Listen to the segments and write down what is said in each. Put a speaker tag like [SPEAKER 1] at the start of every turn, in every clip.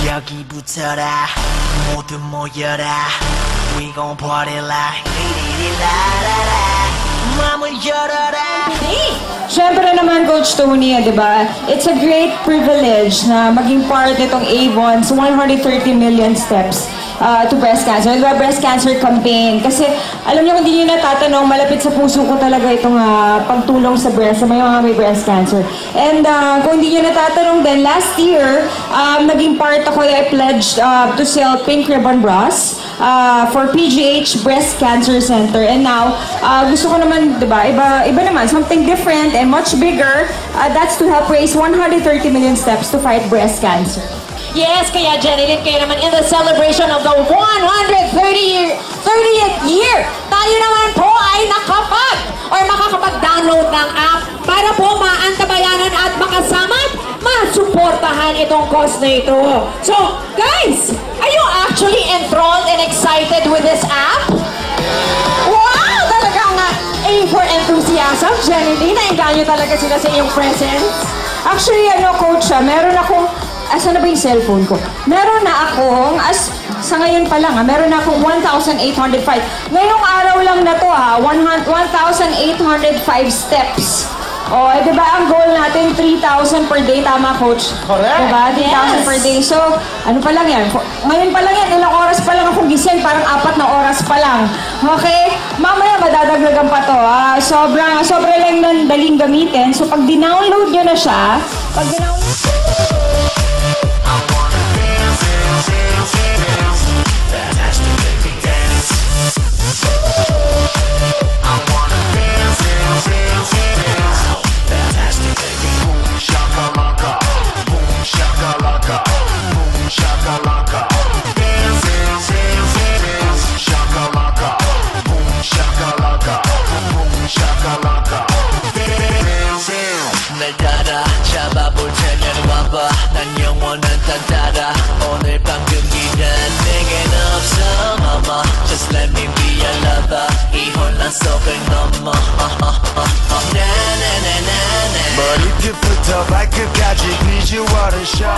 [SPEAKER 1] 여기 붙어라 모두 모여라 We gon' party like 리리리라라라 맘을 열어라.
[SPEAKER 2] Siyempre naman, Coach Tony, di ba? It's a great privilege na maging part nitong Avon's 130 million steps to breast cancer. Diba, breast cancer campaign. Kasi, alam niyo, kung hindi niyo natatanong, malapit sa puso ko talaga itong pagtulong sa breast, sa mga may breast cancer. And kung hindi niyo natatanong din, last year, naging part ako, I pledged to sell pink ribbon bras for PGH Breast Cancer Center. And now, gusto ko naman, diba, iba naman, something different and much bigger. That's to help raise 130 million steps to fight breast cancer.
[SPEAKER 3] Yes, kaya Jeneline, kayo naman in the celebration of the 130th year, tayo naman po ay makakapag-download ng app para po maantabayanan at makasama't masuportahan itong cause na ito. So, guys, are you actually enthralled and excited with this app? Wow! Talagang A for enthusiasm, Jeneline, nainganyo talaga sila sa iyong presence.
[SPEAKER 2] Actually, Coach, meron akong, asan na ba yung cellphone ko? Meron na akong, sa ngayon pa lang, meron na akong 1,805. Ngayong araw lang na to, 1,805 steps. O, diba ang goal natin, 3,000 per day, tama, Coach?
[SPEAKER 1] Correct.
[SPEAKER 2] Diba? 3,000 per day. So, ano pa lang yan? Ngayon pa lang yan, ilang oras pa lang ako gising, parang 4 na oras pa lang. Okay? Mamaya, madadaglagan pa to. Sobrang lang ng daling gamitin. So, pag dinownload nyo na siya,
[SPEAKER 1] 날 따라 잡아볼 테면 와봐 난 영원한 단따라 오늘 밤 금기는 내겐 없어 mama Just let me be your lover 이 혼란 속을 넘어 나나나나나 머리끝부터 발끝까지 비주얼은 show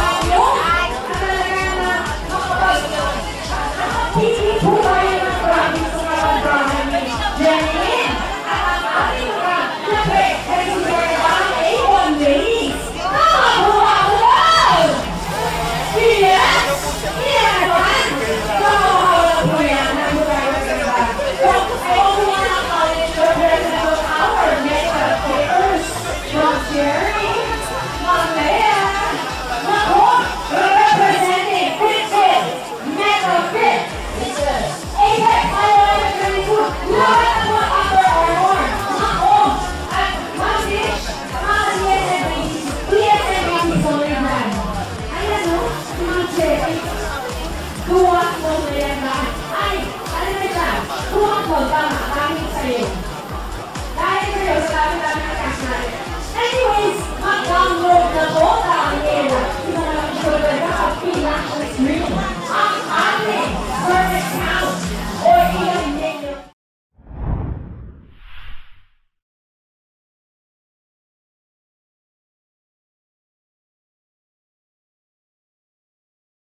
[SPEAKER 3] Anyways, mag-download na po dahil isa na lang ito na ang pinaka-screen ang ating Perfect House